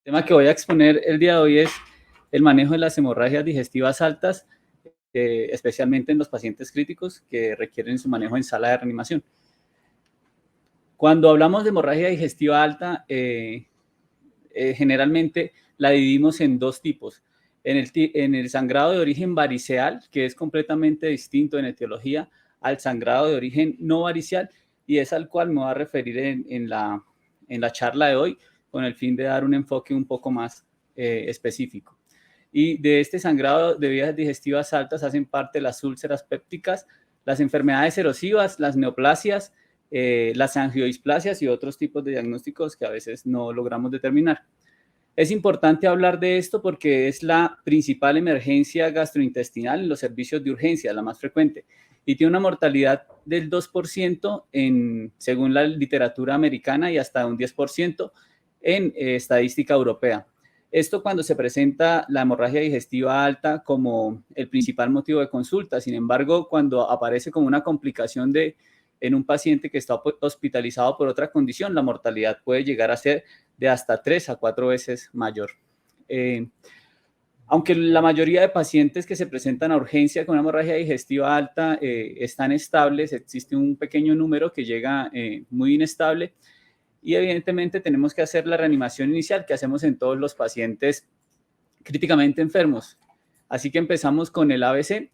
tema que voy a exponer el día de hoy es el manejo de las hemorragias digestivas altas, especialmente en los pacientes críticos que requieren su manejo en sala de reanimación. Cuando hablamos de hemorragia digestiva alta, generalmente la dividimos en dos tipos. En el sangrado de origen variceal, que es completamente distinto en etiología al sangrado de origen no variceal, y es al cual me voy a referir en la charla de hoy, con el fin de dar un enfoque un poco más específico. Y de este sangrado de vías digestivas altas hacen parte las úlceras pépticas, las enfermedades erosivas, las neoplasias, las angiodisplasias y otros tipos de diagnósticos que a veces no logramos determinar. Es importante hablar de esto porque es la principal emergencia gastrointestinal en los servicios de urgencia, la más frecuente, y tiene una mortalidad del 2% según la literatura americana y hasta un 10% en estadística europea. Esto cuando se presenta la hemorragia digestiva alta como el principal motivo de consulta. Sin embargo, cuando aparece como una complicación en un paciente que está hospitalizado por otra condición, la mortalidad puede llegar a ser de hasta 3 a 4 veces mayor. Aunque la mayoría de pacientes que se presentan a urgencia con una hemorragia digestiva alta están estables, existe un pequeño número que llega muy inestable y evidentemente tenemos que hacer la reanimación inicial que hacemos en todos los pacientes críticamente enfermos. Así que empezamos con el ABC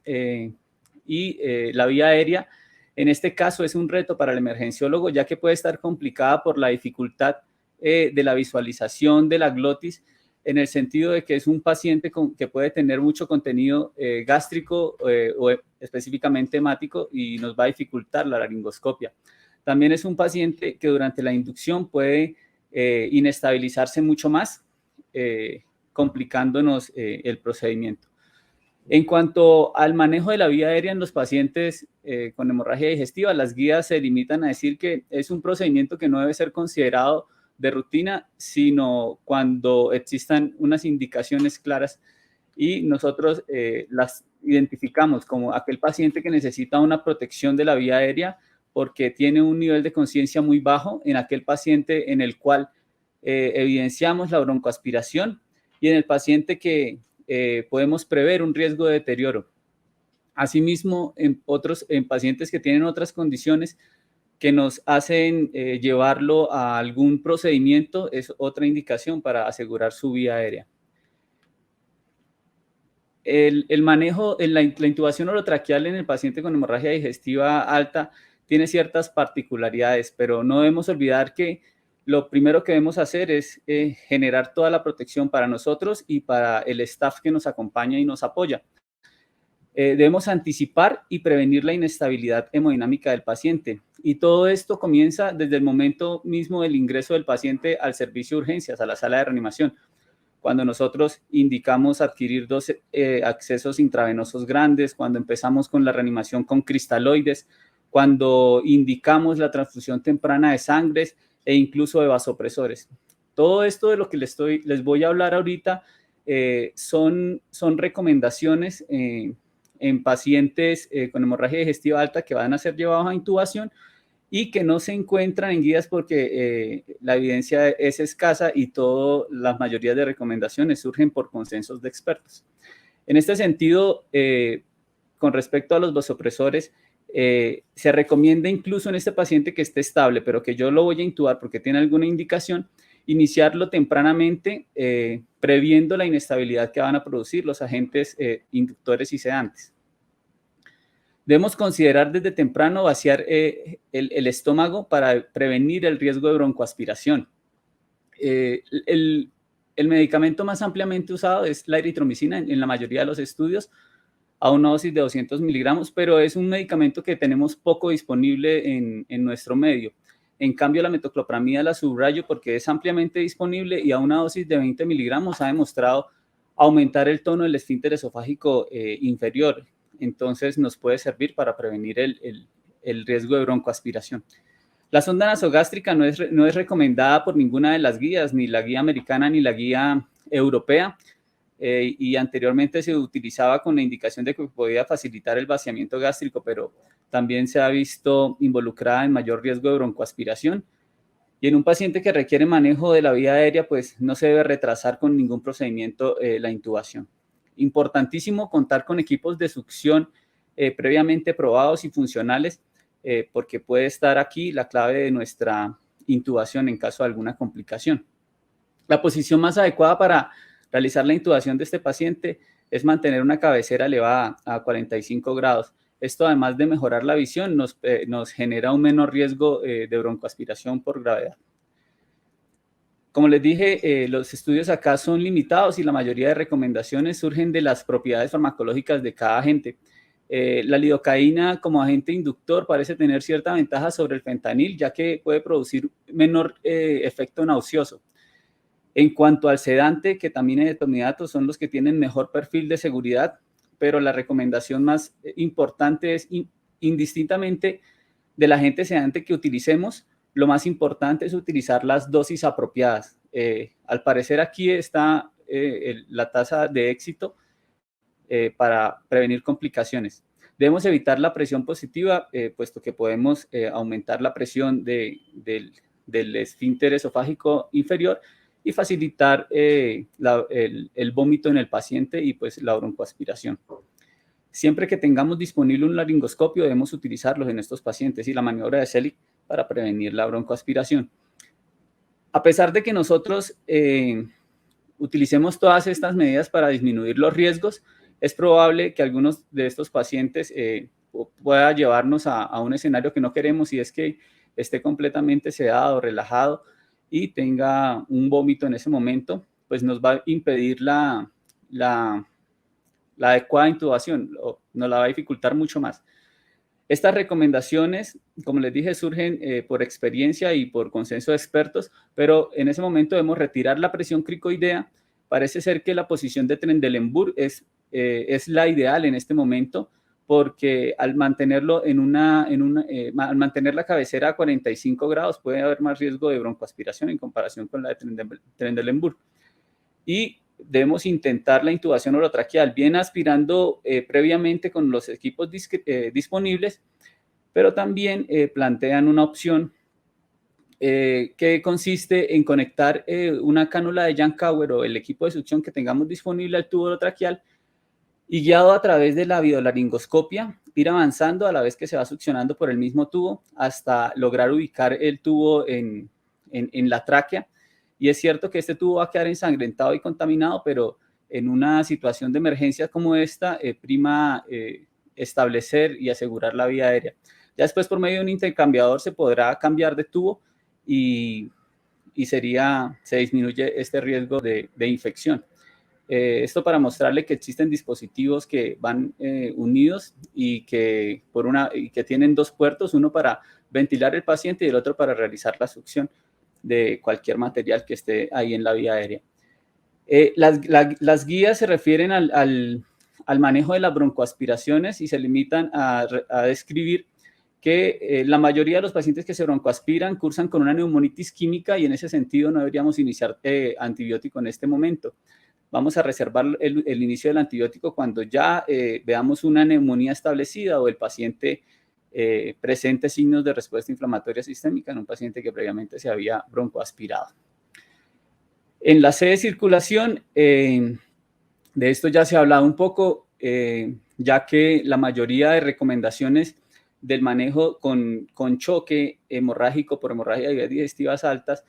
y la vía aérea. En este caso es un reto para el emergenciólogo, ya que puede estar complicada por la dificultad de la visualización de la glotis, en el sentido de que es un paciente que puede tener mucho contenido gástrico o específicamente hemático y nos va a dificultar la laringoscopia. También es un paciente que durante la inducción puede inestabilizarse mucho más, complicándonos el procedimiento. En cuanto al manejo de la vía aérea en los pacientes con hemorragia digestiva, las guías se limitan a decir que es un procedimiento que no debe ser considerado de rutina, sino cuando existan unas indicaciones claras y nosotros las identificamos como aquel paciente que necesita una protección de la vía aérea porque tiene un nivel de conciencia muy bajo, en aquel paciente en el cual evidenciamos la broncoaspiración y en el paciente que podemos prever un riesgo de deterioro. Asimismo, en pacientes que tienen otras condiciones que nos hacen llevarlo a algún procedimiento, es otra indicación para asegurar su vía aérea. El manejo, la intubación orotraqueal en el paciente con hemorragia digestiva alta tiene ciertas particularidades, pero no debemos olvidar que lo primero que debemos hacer es generar toda la protección para nosotros y para el staff que nos acompaña y nos apoya. Debemos anticipar y prevenir la inestabilidad hemodinámica del paciente. Y todo esto comienza desde el momento mismo del ingreso del paciente al servicio de urgencias, a la sala de reanimación. Cuando nosotros indicamos adquirir dos accesos intravenosos grandes, cuando empezamos con la reanimación con cristaloides, cuando indicamos la transfusión temprana de sangres e incluso de vasopresores. Todo esto de lo que les voy a hablar ahorita son recomendaciones en pacientes con hemorragia digestiva alta que van a ser llevados a intubación y que no se encuentran en guías porque la evidencia es escasa y la mayoría de recomendaciones surgen por consensos de expertos. En este sentido, con respecto a los vasopresores, se recomienda incluso en este paciente que esté estable, pero que yo lo voy a intubar porque tiene alguna indicación, iniciarlo tempranamente, previendo la inestabilidad que van a producir los agentes inductores y sedantes. Debemos considerar desde temprano vaciar el estómago para prevenir el riesgo de broncoaspiración. El medicamento más ampliamente usado es la eritromicina en la mayoría de los estudios, a una dosis de 200 miligramos, pero es un medicamento que tenemos poco disponible en nuestro medio. En cambio, la metoclopramida la subrayo porque es ampliamente disponible y a una dosis de 20 miligramos ha demostrado aumentar el tono del esfínter esofágico inferior. Entonces, nos puede servir para prevenir el riesgo de broncoaspiración. La sonda nasogástrica no es recomendada por ninguna de las guías, ni la guía americana ni la guía europea, y anteriormente se utilizaba con la indicación de que podía facilitar el vaciamiento gástrico, pero también se ha visto involucrada en mayor riesgo de broncoaspiración. Y en un paciente que requiere manejo de la vía aérea, pues no se debe retrasar con ningún procedimiento la intubación. Importantísimo contar con equipos de succión previamente probados y funcionales, porque puede estar aquí la clave de nuestra intubación en caso de alguna complicación. La posición más adecuada para realizar la intubación de este paciente es mantener una cabecera elevada a 45 grados. Esto, además de mejorar la visión, nos genera un menor riesgo de broncoaspiración por gravedad. Como les dije, los estudios acá son limitados y la mayoría de recomendaciones surgen de las propiedades farmacológicas de cada agente. La lidocaína como agente inductor parece tener cierta ventaja sobre el fentanil, ya que puede producir menor efecto nauseoso. En cuanto al sedante, ketamina y etomidato son los que tienen mejor perfil de seguridad, pero la recomendación más importante es indistintamente del agente sedante que utilicemos, lo más importante es utilizar las dosis apropiadas. Al parecer aquí está la tasa de éxito para prevenir complicaciones. Debemos evitar la presión positiva, puesto que podemos aumentar la presión del esfínter esofágico inferior y facilitar el vómito en el paciente y pues la broncoaspiración. Siempre que tengamos disponible un laringoscopio, debemos utilizarlos en estos pacientes y la maniobra de Selig para prevenir la broncoaspiración. A pesar de que nosotros utilicemos todas estas medidas para disminuir los riesgos, es probable que algunos de estos pacientes pueda llevarnos a un escenario que no queremos, y es que esté completamente sedado, relajado y tenga un vómito en ese momento, pues nos va a impedir la adecuada intubación, nos la va a dificultar mucho más. Estas recomendaciones, como les dije, surgen por experiencia y por consenso de expertos, pero en ese momento debemos retirar la presión cricoidea. Parece ser que la posición de Trendelenburg es la ideal en este momento, porque al mantenerlo al mantener la cabecera a 45 grados puede haber más riesgo de broncoaspiración en comparación con la de Trendelenburg. Y debemos intentar la intubación orotraqueal, bien aspirando previamente con los equipos disponibles, pero también plantean una opción que consiste en conectar una cánula de Yankauer o el equipo de succión que tengamos disponible al tubo orotraqueal y, guiado a través de la videolaringoscopia, ir avanzando a la vez que se va succionando por el mismo tubo hasta lograr ubicar el tubo en la tráquea. Y es cierto que este tubo va a quedar ensangrentado y contaminado, pero en una situación de emergencia como esta, prima establecer y asegurar la vía aérea. Ya después, por medio de un intercambiador, se podrá cambiar de tubo y se disminuye este riesgo de infección. Esto para mostrarle que existen dispositivos que van unidos y que tienen dos puertos, uno para ventilar el paciente y el otro para realizar la succión de cualquier material que esté ahí en la vía aérea. Las guías se refieren al manejo de las broncoaspiraciones y se limitan a describir que la mayoría de los pacientes que se broncoaspiran cursan con una neumonitis química, y en ese sentido no deberíamos iniciar antibiótico en este momento. Vamos a reservar el inicio del antibiótico cuando ya veamos una neumonía establecida o el paciente presente signos de respuesta inflamatoria sistémica en un paciente que previamente se había broncoaspirado. En la C de circulación, de esto ya se ha hablado un poco, ya que la mayoría de recomendaciones del manejo con choque hemorrágico por hemorragia de vías digestivas altas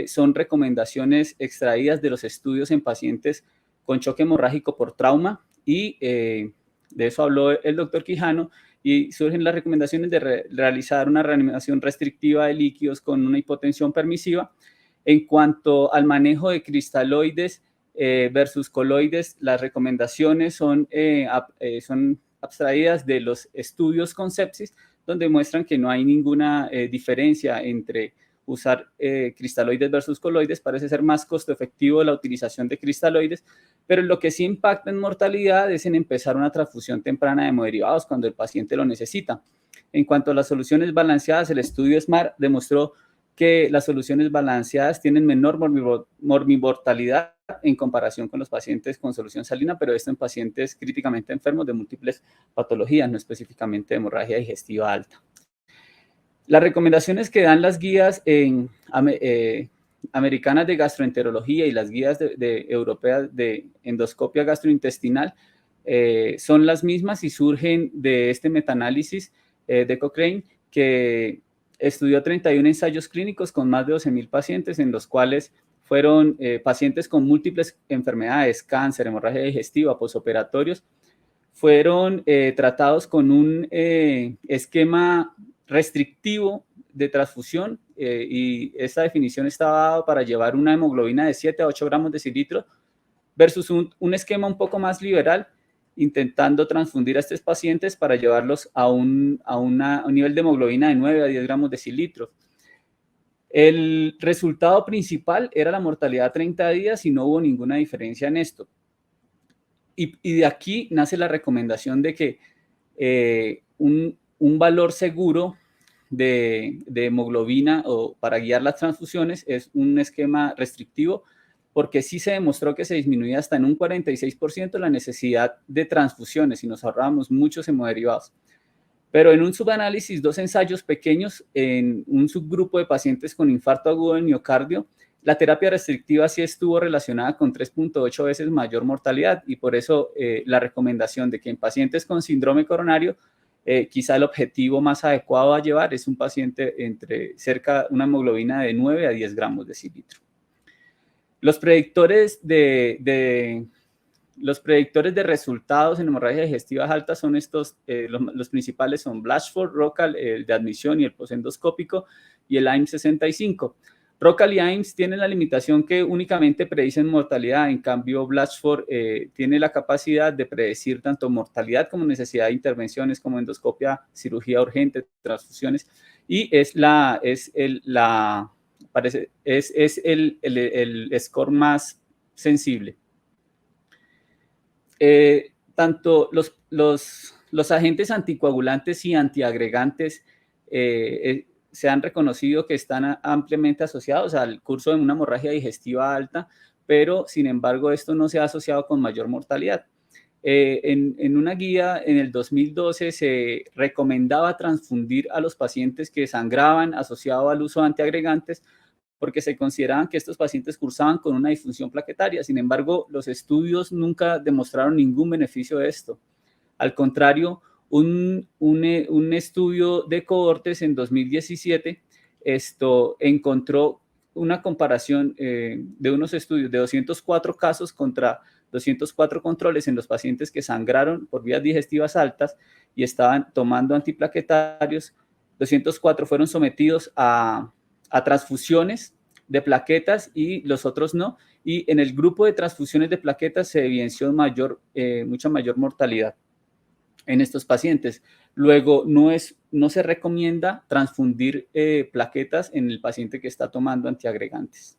son recomendaciones extraídas de los estudios en pacientes con choque hemorrágico por trauma, y de eso habló el doctor Quijano, y surgen las recomendaciones de realizar una reanimación restrictiva de líquidos con una hipotensión permisiva. En cuanto al manejo de cristaloides versus coloides, las recomendaciones son abstraídas de los estudios con sepsis, donde muestran que no hay ninguna diferencia entre usar cristaloides versus coloides. Parece ser más costo efectivo la utilización de cristaloides, pero lo que sí impacta en mortalidad es en empezar una transfusión temprana de hemoderivados cuando el paciente lo necesita. En cuanto a las soluciones balanceadas, el estudio SMART demostró que las soluciones balanceadas tienen menor morbimortalidad en comparación con los pacientes con solución salina, pero esto en pacientes críticamente enfermos de múltiples patologías, no específicamente de hemorragia digestiva alta. Las recomendaciones que dan las guías americanas de gastroenterología y las guías europeas de endoscopia gastrointestinal son las mismas y surgen de este metaanálisis de Cochrane, que estudió 31 ensayos clínicos con más de 12.000 pacientes, en los cuales fueron pacientes con múltiples enfermedades, cáncer, hemorragia digestiva, posoperatorios, fueron tratados con un esquema restrictivo de transfusión y esta definición estaba dada para llevar una hemoglobina de 7 a 8 gramos de decilitro versus un esquema un poco más liberal, intentando transfundir a estos pacientes para llevarlos a un nivel de hemoglobina de 9 a 10 gramos de decilitro. El resultado principal era la mortalidad a 30 días y no hubo ninguna diferencia en esto. Y de aquí nace la recomendación de que un valor seguro de hemoglobina o para guiar las transfusiones es un esquema restrictivo, porque sí se demostró que se disminuía hasta en un 46% la necesidad de transfusiones y nos ahorrábamos muchos hemoderivados. Pero en un subanálisis, 2 ensayos pequeños en un subgrupo de pacientes con infarto agudo del miocardio, la terapia restrictiva sí estuvo relacionada con 3.8 veces mayor mortalidad, y por eso la recomendación de que en pacientes con síndrome coronario, quizá el objetivo más adecuado a llevar es un paciente entre una hemoglobina de 9 a 10 gramos de decilitro. Los predictores de resultados en hemorragias digestivas altas son estos, los principales son Blatchford, Rockall, el de admisión y el posendoscópico, y el AIMS 65. Rockall y AIMS tienen la limitación que únicamente predicen mortalidad, en cambio Blatchford tiene la capacidad de predecir tanto mortalidad como necesidad de intervenciones como endoscopia, cirugía urgente, transfusiones, y es el score más sensible. Tanto los agentes anticoagulantes y antiagregantes se han reconocido que están ampliamente asociados al curso de una hemorragia digestiva alta, pero sin embargo esto no se ha asociado con mayor mortalidad. En una guía en el 2012 se recomendaba transfundir a los pacientes que sangraban asociado al uso de antiagregantes, porque se consideraban que estos pacientes cursaban con una disfunción plaquetaria. Sin embargo, los estudios nunca demostraron ningún beneficio de esto. Al contrario, un estudio de cohortes en 2017 encontró una comparación de unos estudios de 204 casos contra 204 controles en los pacientes que sangraron por vías digestivas altas y estaban tomando antiplaquetarios. 204 fueron sometidos a transfusiones de plaquetas y los otros no. Y en el grupo de transfusiones de plaquetas se evidenció mucha mayor mortalidad en estos pacientes. Luego, no se recomienda transfundir plaquetas en el paciente que está tomando antiagregantes.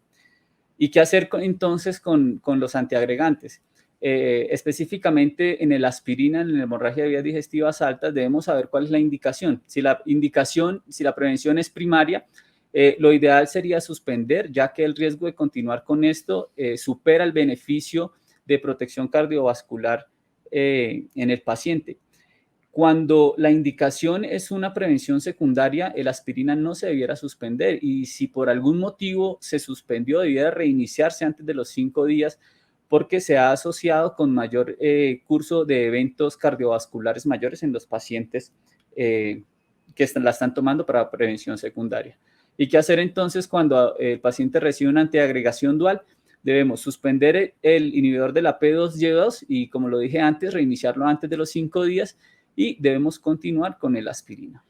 ¿Y qué hacer entonces con los antiagregantes? Específicamente en el aspirina, en la hemorragia de vías digestivas altas, debemos saber cuál es la indicación. Si la prevención es primaria, lo ideal sería suspender, ya que el riesgo de continuar con esto supera el beneficio de protección cardiovascular en el paciente. Cuando la indicación es una prevención secundaria, el aspirina no se debiera suspender, y si por algún motivo se suspendió, debiera reiniciarse antes de los 5 días, porque se ha asociado con mayor curso de eventos cardiovasculares mayores en los pacientes que la están tomando para prevención secundaria. ¿Y qué hacer entonces cuando el paciente recibe una antiagregación dual? Debemos suspender el inhibidor de la P2Y2 y, como lo dije antes, reiniciarlo antes de los 5 días, y debemos continuar con el aspirina.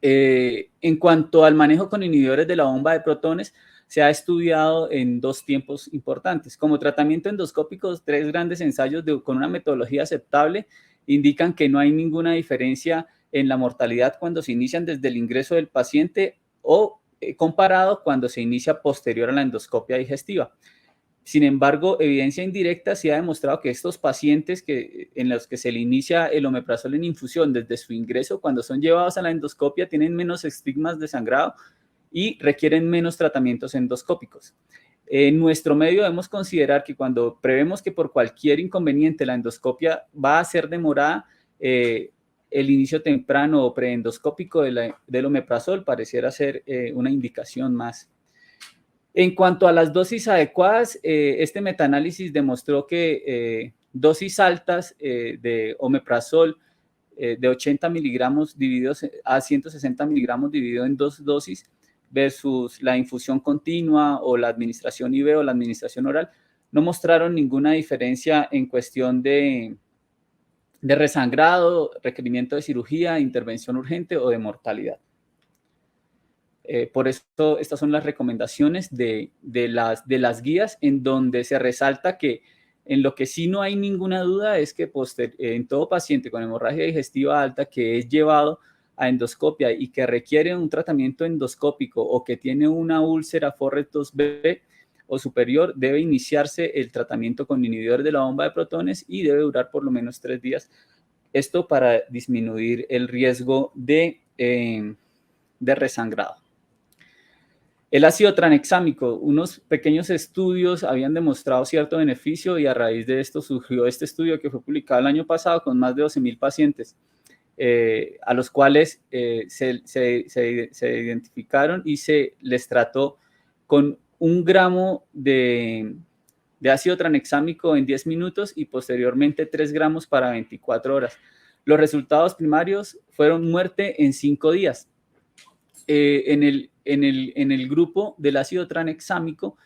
En cuanto al manejo con inhibidores de la bomba de protones, se ha estudiado en 2 tiempos importantes. Como tratamiento endoscópico, 3 grandes ensayos con una metodología aceptable indican que no hay ninguna diferencia en la mortalidad cuando se inician desde el ingreso del paciente o comparado cuando se inicia posterior a la endoscopia digestiva. Sin embargo, evidencia indirecta sí ha demostrado que estos pacientes en los que se le inicia el omeprazol en infusión desde su ingreso, cuando son llevados a la endoscopia, tienen menos estigmas de sangrado y requieren menos tratamientos endoscópicos. En nuestro medio debemos considerar que cuando prevemos que por cualquier inconveniente la endoscopia va a ser demorada, el inicio temprano o preendoscópico del omeprazol pareciera ser una indicación más. En cuanto a las dosis adecuadas, este metaanálisis demostró que dosis altas de omeprazol de 80 miligramos divididos a 160 miligramos dividido en 2 dosis versus la infusión continua o la administración IV o la administración oral, no mostraron ninguna diferencia en cuestión de resangrado, requerimiento de cirugía, intervención urgente o de mortalidad. Por eso estas son las recomendaciones de las guías, en donde se resalta que en lo que sí no hay ninguna duda es que en todo paciente con hemorragia digestiva alta que es llevado a endoscopia y que requiere un tratamiento endoscópico o que tiene una úlcera Forret 2B o superior, debe iniciarse el tratamiento con inhibidor de la bomba de protones y debe durar por lo menos 3 días. Esto para disminuir el riesgo de resangrado. El ácido tranexámico, unos pequeños estudios habían demostrado cierto beneficio y a raíz de esto surgió este estudio que fue publicado el año pasado con más de 12,000 pacientes, a los cuales se identificaron y se les trató con 1 gramo de ácido tranexámico en 10 minutos y posteriormente 3 gramos para 24 horas. Los resultados primarios fueron muerte en 5 días. En el grupo del ácido tranexámico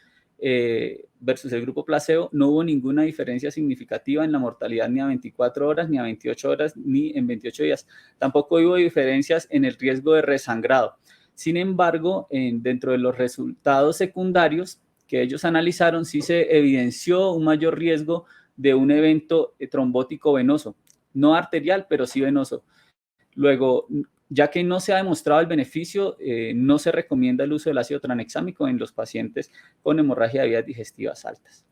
versus el grupo placebo no hubo ninguna diferencia significativa en la mortalidad ni a 24 horas, ni a 28 horas, ni en 28 días. Tampoco hubo diferencias en el riesgo de resangrado. Sin embargo, dentro de los resultados secundarios que ellos analizaron, sí se evidenció un mayor riesgo de un evento trombótico venoso, no arterial, pero sí venoso. Luego, ya que no se ha demostrado el beneficio, no se recomienda el uso del ácido tranexámico en los pacientes con hemorragia de vías digestivas altas.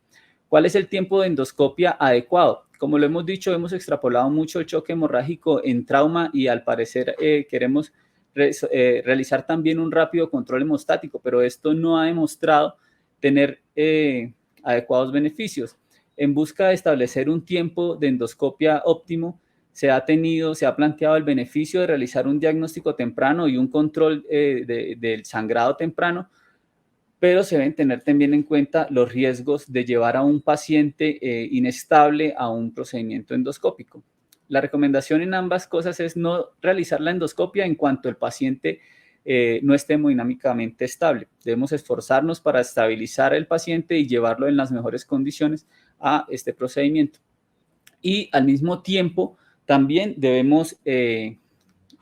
¿Cuál es el tiempo de endoscopia adecuado? Como lo hemos dicho, hemos extrapolado mucho el choque hemorrágico en trauma y al parecer queremos realizar también un rápido control hemostático, pero esto no ha demostrado tener adecuados beneficios. En busca de establecer un tiempo de endoscopia óptimo, se ha planteado el beneficio de realizar un diagnóstico temprano y un control del sangrado temprano, pero se deben tener también en cuenta los riesgos de llevar a un paciente inestable a un procedimiento endoscópico. La recomendación en ambas cosas es no realizar la endoscopia en cuanto el paciente no esté hemodinámicamente estable. Debemos esforzarnos para estabilizar al paciente y llevarlo en las mejores condiciones a este procedimiento. Y al mismo tiempo, también debemos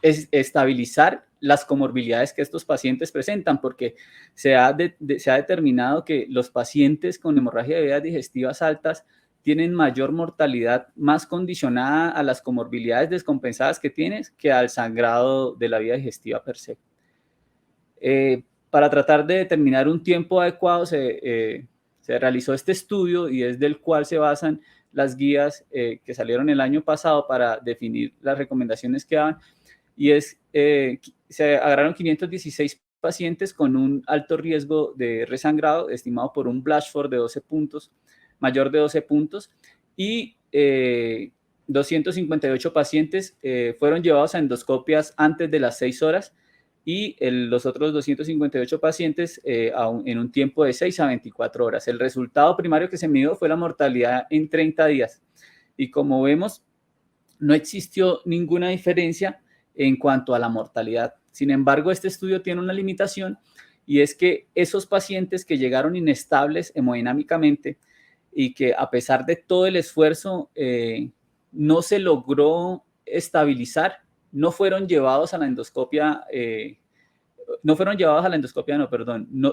estabilizar las comorbilidades que estos pacientes presentan, porque se ha determinado que los pacientes con hemorragia de vías digestivas altas tienen mayor mortalidad, más condicionada a las comorbilidades descompensadas que tienes que al sangrado de la vía digestiva per se. Para tratar de determinar un tiempo adecuado se realizó este estudio y es del cual se basan las guías que salieron el año pasado para definir las recomendaciones que daban, y se agarraron 516 pacientes con un alto riesgo de resangrado estimado por un Blatchford de 12 puntos, mayor de 12 puntos, y 258 pacientes fueron llevados a endoscopias antes de las 6 horas y los otros 258 pacientes en un tiempo de 6 a 24 horas. El resultado primario que se midió fue la mortalidad en 30 días. Y como vemos, no existió ninguna diferencia en cuanto a la mortalidad. Sin embargo, este estudio tiene una limitación y es que esos pacientes que llegaron inestables hemodinámicamente y que a pesar de todo el esfuerzo no se logró estabilizar, no fueron llevados a la endoscopia,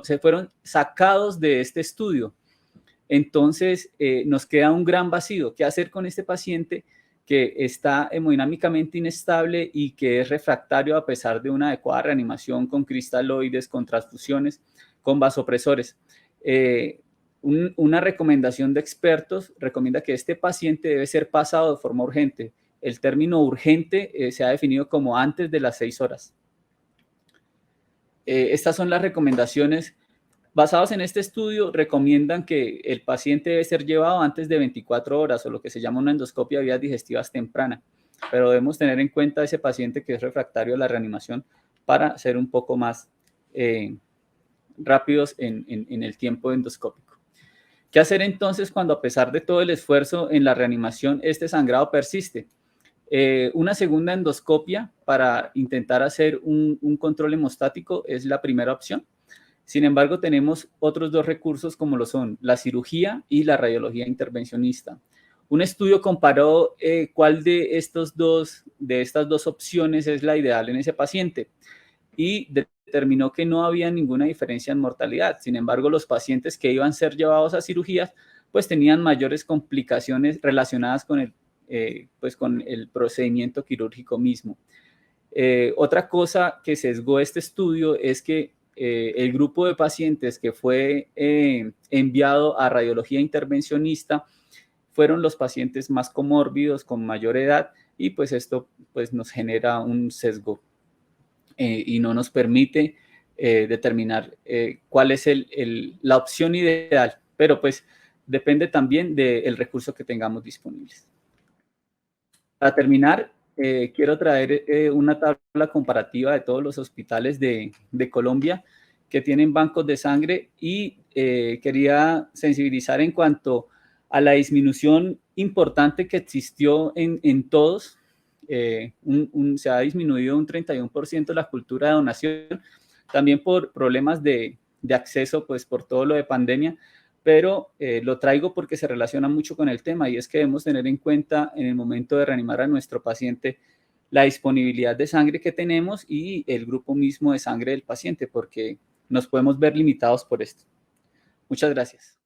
se fueron sacados de este estudio. Entonces, nos queda un gran vacío. ¿Qué hacer con este paciente que está hemodinámicamente inestable y que es refractario a pesar de una adecuada reanimación con cristaloides, con transfusiones, con vasopresores? Una recomendación de expertos recomienda que este paciente debe ser pasado de forma urgente. El término urgente se ha definido como antes de las 6 horas. Estas son las recomendaciones. Basados en este estudio, recomiendan que el paciente debe ser llevado antes de 24 horas o lo que se llama una endoscopia de vías digestivas temprana. pero debemos tener en cuenta ese paciente que es refractario a la reanimación para ser un poco más rápidos en el tiempo endoscópico. ¿Qué hacer entonces cuando a pesar de todo el esfuerzo en la reanimación este sangrado persiste? Una segunda endoscopia para intentar hacer un control hemostático es la primera opción. Sin embargo, tenemos otros dos recursos como lo son la cirugía y la radiología intervencionista. Un estudio comparó cuál de estas dos opciones es la ideal en ese paciente y determinó que no había ninguna diferencia en mortalidad. Sin embargo, los pacientes que iban a ser llevados a cirugías pues tenían mayores complicaciones relacionadas con el procedimiento quirúrgico mismo. Otra cosa que sesgó este estudio es que el grupo de pacientes que fue enviado a radiología intervencionista fueron los pacientes más comórbidos, con mayor edad, y pues esto pues, nos genera un sesgo y no nos permite determinar cuál es la opción ideal, pero pues depende también del recurso que tengamos disponibles. Para terminar, quiero traer una tabla comparativa de todos los hospitales de Colombia que tienen bancos de sangre y quería sensibilizar en cuanto a la disminución importante que existió en todos. Se ha disminuido un 31% la cultura de donación, también por problemas de acceso, pues por todo lo de pandemia, pero lo traigo porque se relaciona mucho con el tema y es que debemos tener en cuenta en el momento de reanimar a nuestro paciente la disponibilidad de sangre que tenemos y el grupo mismo de sangre del paciente, porque nos podemos ver limitados por esto. Muchas gracias.